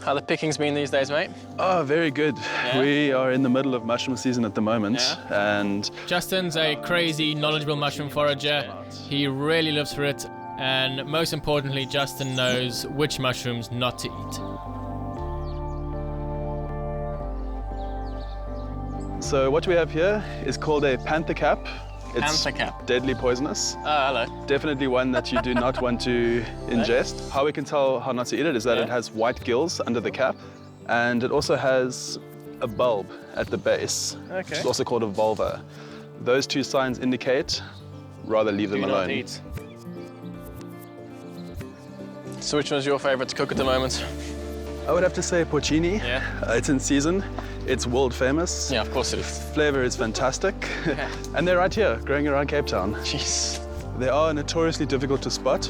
How the pickings been these days, mate? Oh, very good. Yeah? We are in the middle of mushroom season at the moment, and Justin's a crazy, knowledgeable mushroom forager. He really lives for it, and most importantly, Justin knows which mushrooms not to eat. so what we have here is called a panther cap. It's Panther cap. deadly poisonous. Oh, hello. Definitely one that you do not want to ingest. How we can tell how not to eat it is that it has white gills under the cap, and it also has a bulb at the base, which is also called a vulva. Those two signs indicate rather leave them alone. Do not eat. So which one's your favourite to cook at the moment? I would have to say porcini. Yeah. It's in season. It's world famous. Yeah, of course it is. Flavor is fantastic. And they're right here, growing around Cape Town. Jeez. They are notoriously difficult to spot,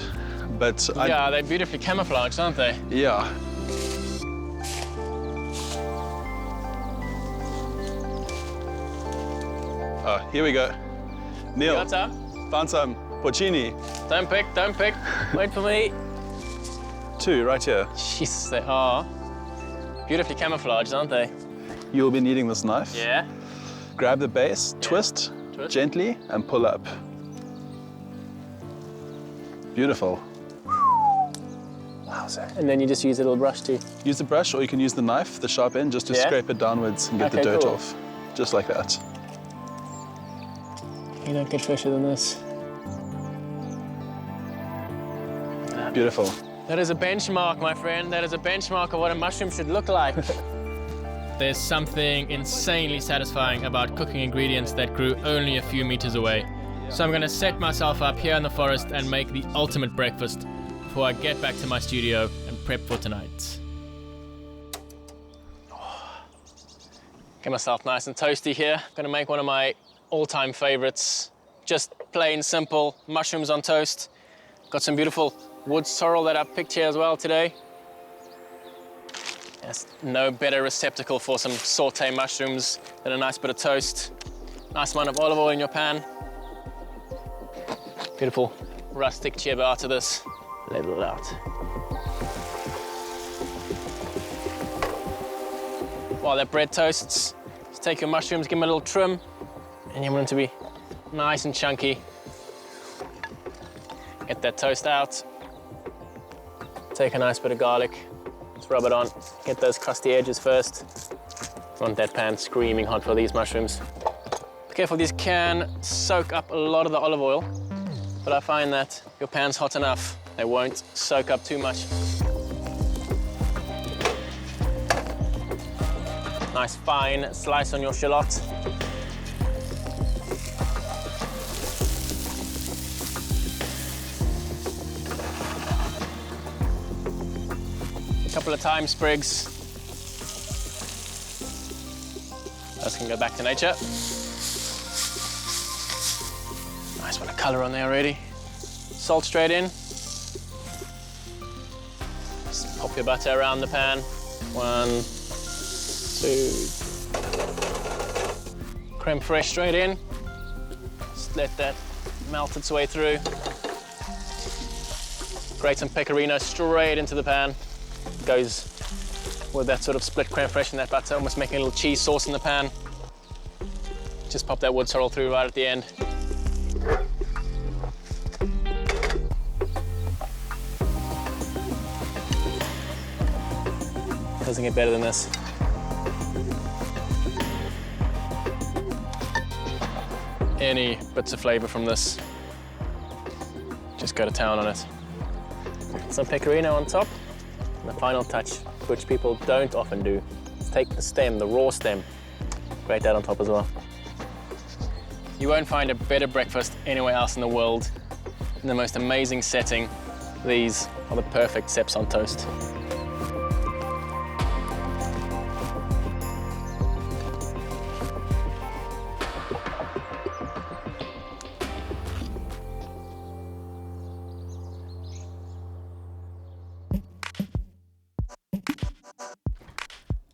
but Yeah, they're beautifully camouflaged, aren't they? yeah. Oh, here we go. Neil, Got some? found some porcini. Don't pick, don't pick. Wait for me. Two right here. Jeez, they are beautifully camouflaged, aren't they? You'll be needing this knife. Yeah. Grab the base, twist gently, and pull up. Beautiful. Wowzer. And then you just use a little brush to... Use the brush, or you can use the knife, the sharp end, just to scrape it downwards and get the dirt off. Just like that. You don't get fresher than this. Beautiful. That is a benchmark, my friend. That is a benchmark of what a mushroom should look like. There's something insanely satisfying about cooking ingredients that grew only a few meters away. So I'm going to set myself up here in the forest and make the ultimate breakfast before I get back to my studio and prep for tonight. Get myself nice and toasty here. Gonna make one of my all-time favorites. Just plain simple mushrooms on toast. Got some beautiful wood sorrel that I've picked here as well today. There's no better receptacle for some saute mushrooms than a nice bit of toast. Nice amount of olive oil in your pan. Beautiful rustic ciabatta this. Level it out. While that bread toasts, just take your mushrooms, give them a little trim, and you want them to be nice and chunky. Get that toast out. Take a nice bit of garlic, just rub it on. Get those crusty edges first. Want that pan screaming hot for these mushrooms. Be careful, these can soak up a lot of the olive oil, but I find that if your pan's hot enough, they won't soak up too much. Nice fine slice on your shallot. A couple of thyme sprigs. Those can go back to nature. Nice bit of colour on there already. Salt straight in. Just pop your butter around the pan. 1, 2. Creme fraiche straight in. Just let that melt its way through. Grate some pecorino straight into the pan. Goes with that sort of split creme fraiche and that butter, almost making a little cheese sauce in the pan. Just pop that wood sorrel through right at the end. Doesn't get better than this. Any bits of flavour from this, just go to town on it. Some pecorino on top. And the final touch, which people don't often do, is take the stem, the raw stem, grate that on top as well. You won't find a better breakfast anywhere else in the world. In the most amazing setting, these are the perfect ceps on toast.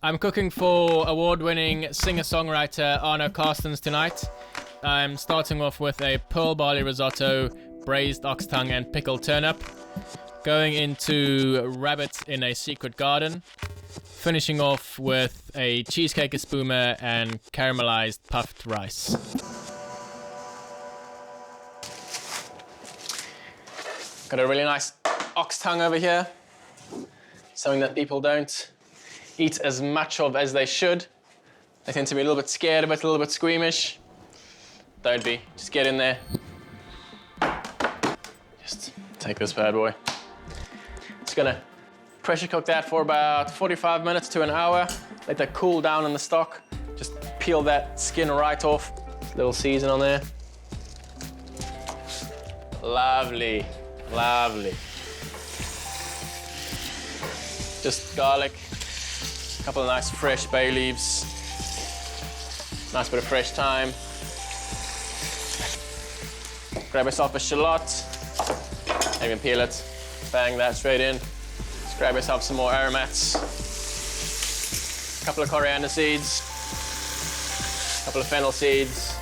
I'm cooking for award-winning singer-songwriter Arno Carstens tonight. I'm starting off with a pearl barley risotto, braised ox tongue and pickled turnip. Going into rabbit in a secret garden. finishing off with a cheesecake espuma and caramelized puffed rice. Got a really nice ox tongue over here. Something that people don't eat as much of as they should. They tend to be a little bit scared of it, a little bit squeamish. Don't be, just get in there. Just take this bad boy. Just gonna pressure cook that for about 45 minutes to an hour. Let that cool down in the stock. Just peel that skin right off. Little season on there. Lovely, lovely. Just garlic, a couple of nice fresh bay leaves, nice bit of fresh thyme. Grab yourself a shallot, even peel it, bang that straight in. Just grab yourself some more aromats, a couple of coriander seeds, a couple of fennel seeds.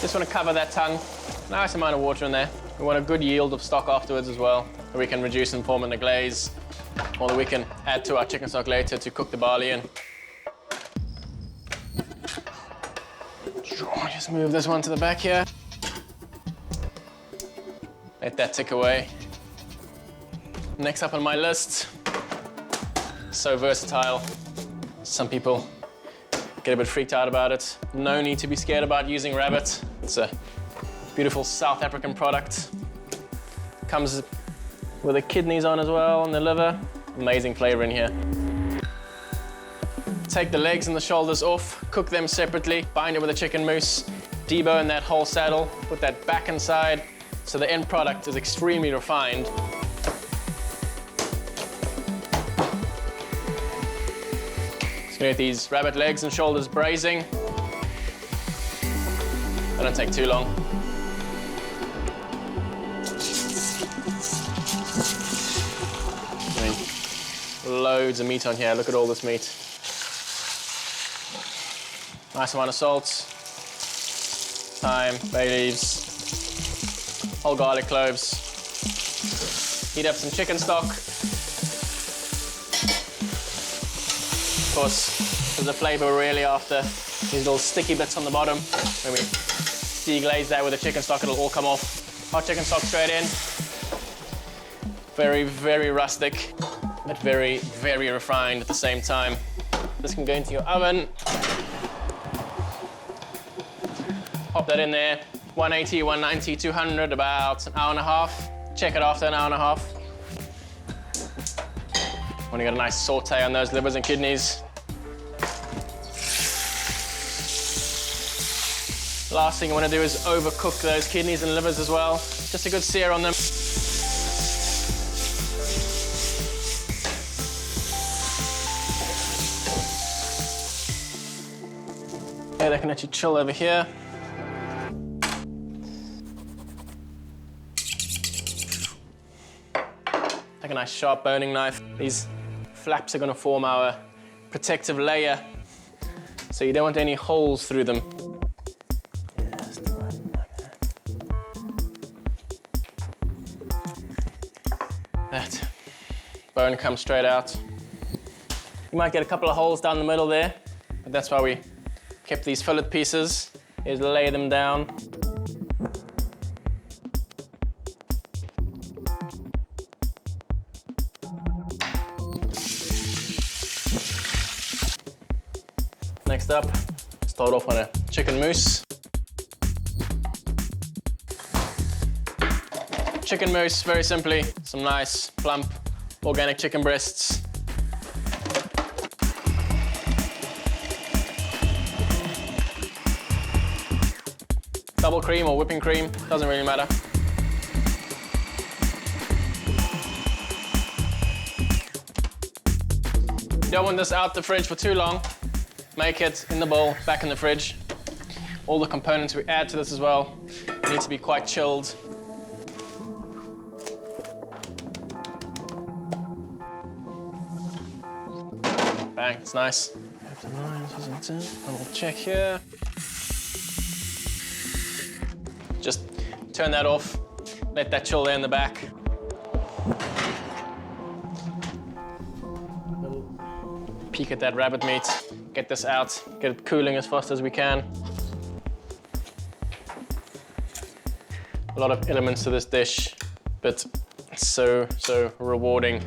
Just want to cover that tongue. Nice amount of water in there. We want a good yield of stock afterwards as well, that we can reduce and form in the glaze, or that we can add to our chicken stock later to cook the barley in. Just move this one to the back here. Let that tick away. Next up on my list, so versatile. Some people get a bit freaked out about it. No need to be scared about using rabbit. It's a beautiful South African product. Comes with the kidneys on as well and the liver. Amazing flavor in here. Take the legs and the shoulders off, cook them separately, bind it with a chicken mousse, debone that whole saddle, put that back inside, so the end product is extremely refined. Just gonna get these rabbit legs and shoulders braising. They don't take too long. Loads of meat on here. Look at all this meat. Nice amount of salt, thyme, bay leaves, whole garlic cloves. Heat up some chicken stock. Of course, there's a flavor we're really after. These little sticky bits on the bottom. When we deglaze that with the chicken stock, it'll all come off. Hot chicken stock straight in. Very, very rustic, but very, very refined at the same time. This can go into your oven. Pop that in there. 180, 190, 200, about an hour and a half. Check it after an hour and a half. Want to get a nice saute on those livers and kidneys. Last thing you want to do is overcook those kidneys and livers as well. Just a good sear on them. Okay, they can actually chill over here. Take a nice sharp boning knife. These flaps are going to form our protective layer, so you don't want any holes through them. Just like that. That bone comes straight out. You might get a couple of holes down the middle there, but that's why we kept these fillet pieces. Is lay them down. Next up, start off on a chicken mousse. Chicken mousse, very simply, some nice, plump, organic chicken breasts. Double cream or whipping cream, doesn't really matter. You don't want this out the fridge for too long. Make it in the bowl, back in the fridge. All the components we add to this as well need to be quite chilled. Bang, it's nice. Double check here. Just turn that off, Let that chill there in the back. Peek at that rabbit meat. Get this out, get it cooling as fast as we can. A lot of elements to this dish, but it's so rewarding.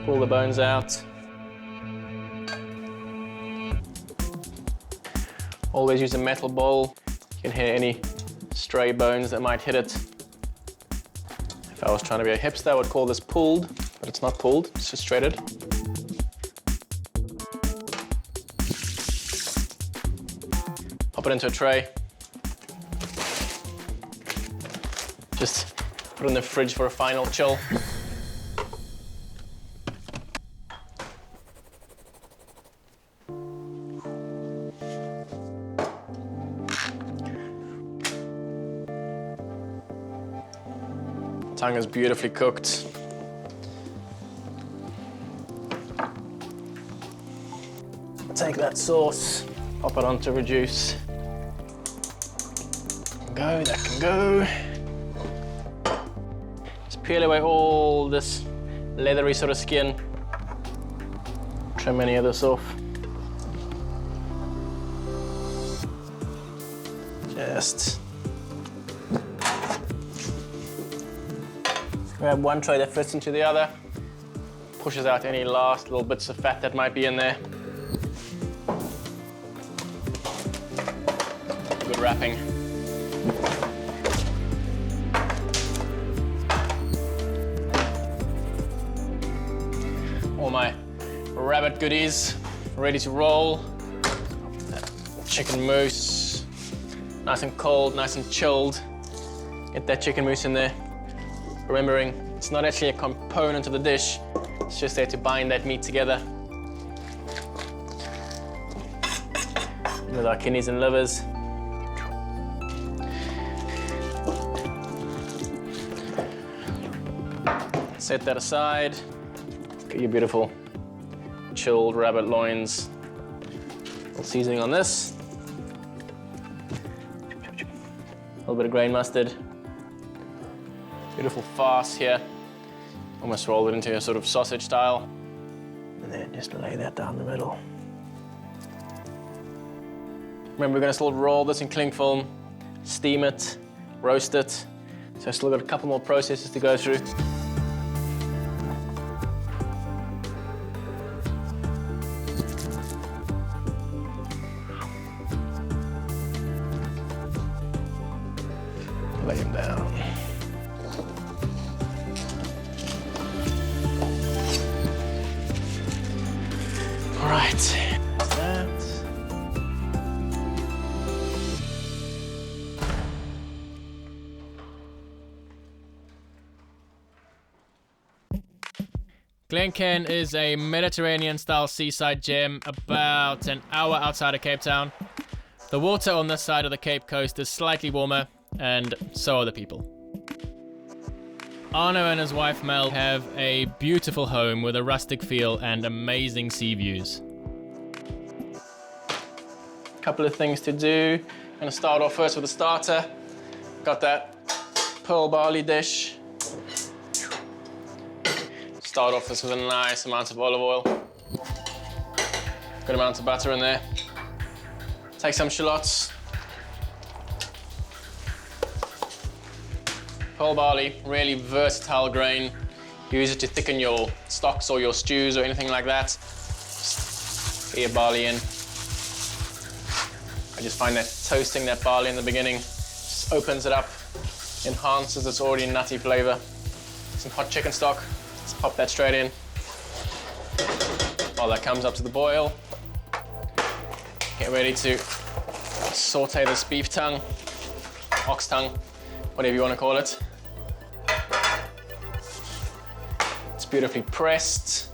Pull the bones out. Always use a metal bowl. You can hear any stray bones that might hit it. If I was trying to be a hipster, I would call this pulled, but it's not pulled, it's just shredded. Pop it into a tray. Just put it in the fridge for a final chill. Tongue is beautifully cooked. Take that sauce, pop it onto reduce. Go, that can go. Just peel away all this leathery sort of skin. Trim any of this off. Just grab one tray that fits into the other, pushes out any last little bits of fat that might be in there. Good wrapping. All my rabbit goodies ready to roll. Chicken mousse, nice and cold, nice and chilled. Get that chicken mousse in there. Remembering, it's not actually a component of the dish, it's just there to bind that meat together. With our kidneys and livers. Set that aside. Get your beautiful chilled rabbit loins. A little seasoning on this. A little bit of grain mustard. Beautiful farce here. Almost roll it into a sort of sausage style. And then just lay that down the middle. Remember, we're gonna still roll this in cling film, steam it, roast it. So I've still got a couple more processes to go through. Lay him down. All right, that. Glencairn is a Mediterranean-style seaside gem about an hour outside of Cape Town. The water on this side of the Cape Coast is slightly warmer, and so are the people. Arno and his wife Mel have a beautiful home with a rustic feel and amazing sea views. Couple of things to do. I'm gonna start off first with the starter. Got that pearl barley dish. Start off this with a nice amount of olive oil. Good amount of butter in there. Take some shallots. Pearl barley, really versatile grain. Use it to thicken your stocks or your stews or anything like that. Just get your barley in. I just find that toasting that barley in the beginning just opens it up, enhances its already nutty flavor. Some hot chicken stock, let's pop that straight in. While that comes up to the boil, get ready to saute this beef tongue, ox tongue, whatever you want to call it. It's beautifully pressed.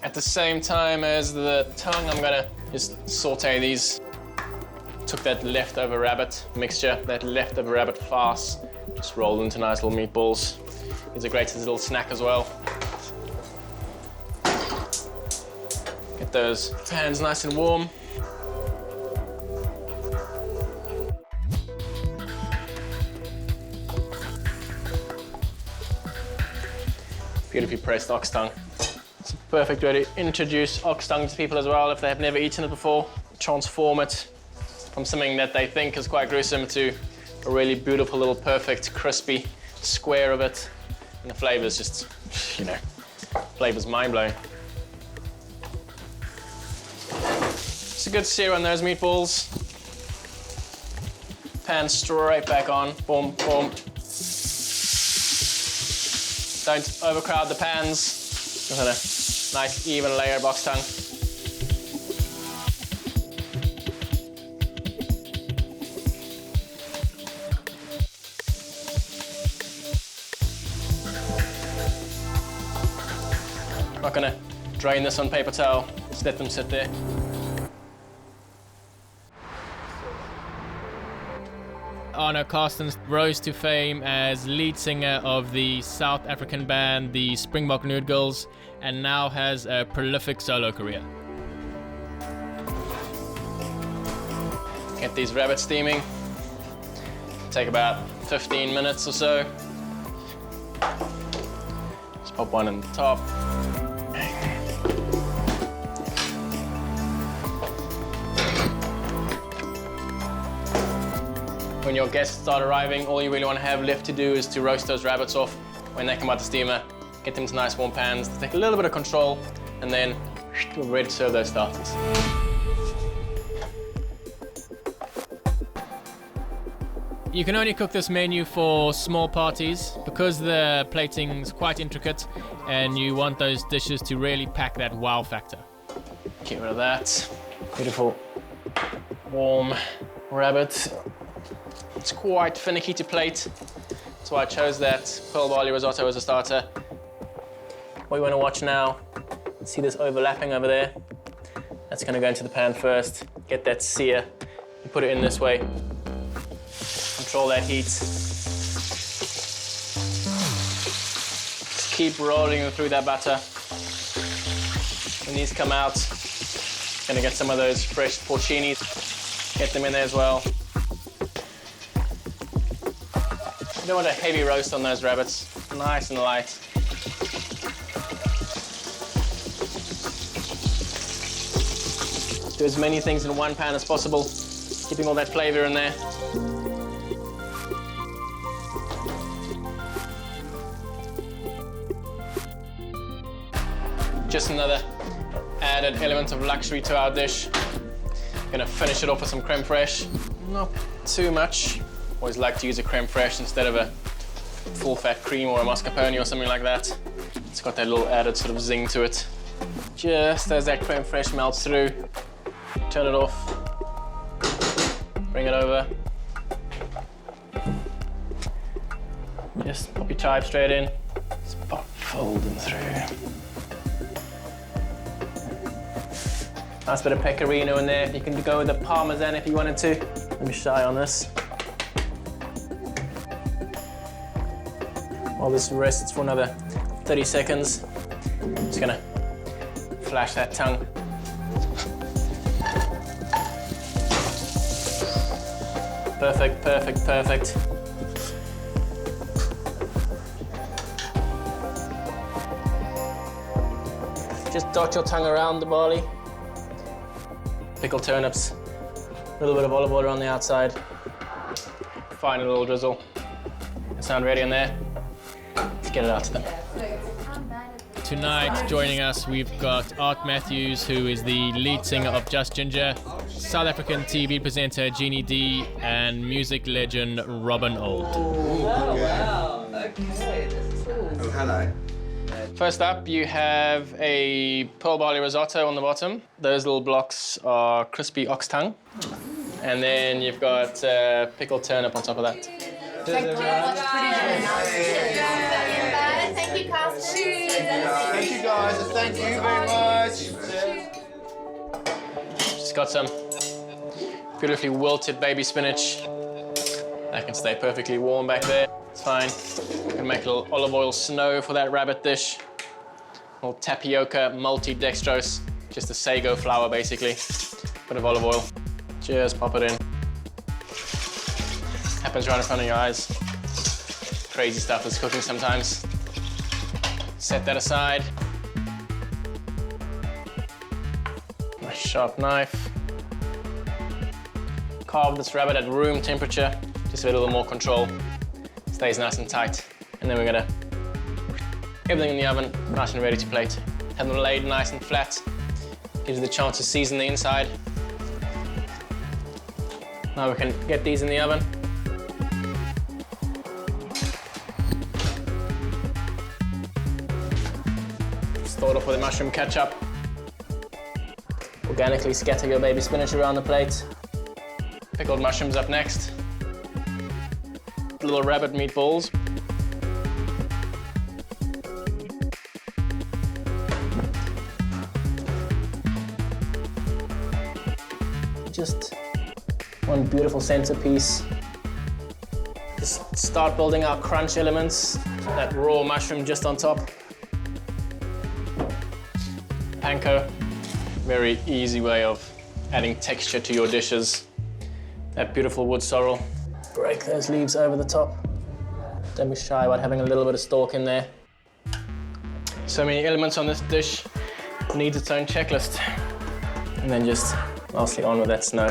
At the same time as the tongue, I'm gonna just saute these. Took that leftover rabbit mixture, that leftover rabbit farce, just rolled into nice little meatballs. These are great as a little snack as well. Get those pans nice and warm. beautifully pressed ox tongue. It's a perfect way to introduce ox tongue to people as well if they have never eaten it before. Transform it from something that they think is quite gruesome to a really beautiful little perfect crispy square of it. And the flavor's just, you know, flavor's mind-blowing. It's a good sear on those meatballs. Pan straight back on, boom, boom. Don't overcrowd the pans. Just a nice even layer of ox tongue. I'm not gonna drain this on paper towel, just let them sit there. Arno Carstens rose to fame as lead singer of the South African band the Springbok Noodgirls and now has a prolific solo career. Get these rabbits steaming. Take about 15 minutes or so. Just pop one on the top. When your guests start arriving, all you really want to have left to do is to roast those rabbits off when they come out the steamer. Get them to nice warm pans, take a little bit of control, and then we're ready to serve those starters. You can only cook this menu for small parties because the plating's quite intricate and you want those dishes to really pack that wow factor. Get rid of that. Beautiful, warm rabbit. It's quite finicky to plate. That's why I chose that pearl barley risotto as a starter. What you want to watch now, see this overlapping over there? That's going to go into the pan first. Get that sear. You put it in this way. Control that heat. Just keep rolling them through that butter. When these come out, going to get some of those fresh porcini. Get them in there as well. You don't want a heavy roast on those rabbits. Nice and light. Do as many things in one pan as possible, keeping all that flavor in there. Just another added element of luxury to our dish. Gonna finish it off with some creme fraiche. Not too much. Always like to use a creme fraiche instead of a full-fat cream or a mascarpone or something like that. It's got that little added sort of zing to it. Just as that creme fraiche melts through, turn it off, bring it over. Just pop your chive straight in. Just fold them through. Nice bit of pecorino in there. You can go with the parmesan if you wanted to. Don't be shy on this. While this rests for another 30 seconds, I'm just gonna flash that tongue. Perfect, perfect, perfect. Just dot your tongue around the barley. Pickled turnips, a little bit of olive oil on the outside. Final little drizzle. Sound ready in there? Let's get it out to them. Tonight, joining us, we've got Art Matthews, who is the lead singer of Just Ginger, South African TV presenter Jeannie D, and music legend Robin Old. Oh, wow. Okay, this is cool. Oh, hello. First up, you have a pearl barley risotto on the bottom. Those little blocks are crispy ox tongue. And then you've got pickled turnip on top of that. Thank you, Carsten. Thank you, guys. Thank you very much. Just got some beautifully wilted baby spinach. That can stay perfectly warm back there. It's fine. You can make a little olive oil snow for that rabbit dish. A little tapioca multi-dextrose, just a sago flour basically. Bit of olive oil. Just pop it in. Happens right in front of your eyes. Crazy stuff is cooking sometimes. Set that aside. Nice sharp knife. Carve this rabbit at room temperature, just with a little more control. Stays nice and tight. And then we're gonna everything in the oven, nice and ready to plate. Have them laid nice and flat. Gives you the chance to season the inside. Now we can get these in the oven. Start off with a mushroom ketchup. Organically scatter your baby spinach around the plate. Pickled mushrooms up next. Little rabbit meatballs. Just one beautiful centerpiece. Just start building our crunch elements. That raw mushroom just on top. Panko, very easy way of adding texture to your dishes. That beautiful wood sorrel. Break those leaves over the top. Don't be shy about having a little bit of stalk in there. So many elements on this dish, needs its own checklist. And then just lastly on with that snow.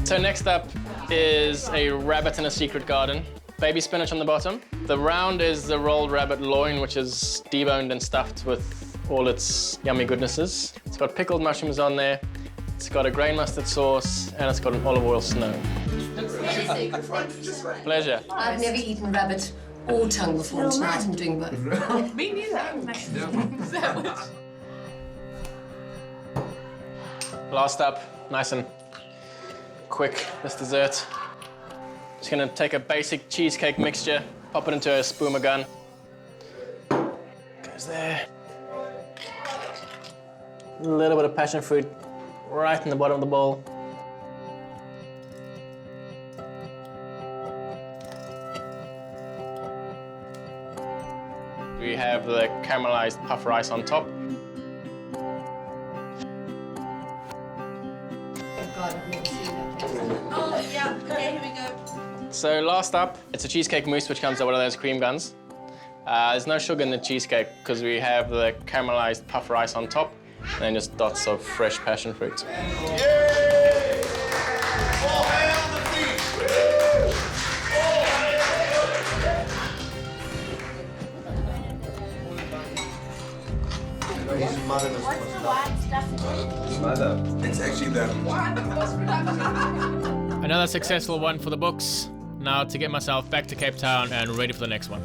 So next up is a rabbit in a secret garden. Baby spinach on the bottom. The round is the rolled rabbit loin, which is deboned and stuffed with all its yummy goodnesses. It's got pickled mushrooms on there. It's got a grain mustard sauce, and it's got an olive oil snow. Pleasure. I've never eaten rabbit or tongue before. Tonight I'm doing both. Me neither. Last up, nice and quick, this dessert. Just gonna take a basic cheesecake mixture, pop it into a spoomer gun. Goes there. A little bit of passion fruit right in the bottom of the bowl. We have the caramelized puff rice on top. God, I've never seen that. Oh, yeah. Okay, here we go. So last up, it's a cheesecake mousse which comes out one of those cream buns. There's no sugar in the cheesecake because we have the caramelized puff rice on top and then just dots of fresh passion fruit. Yay! All hands on the feet! What's the white stuff again? It's actually the Another successful one for the books. Now to get myself back to Cape Town and ready for the next one.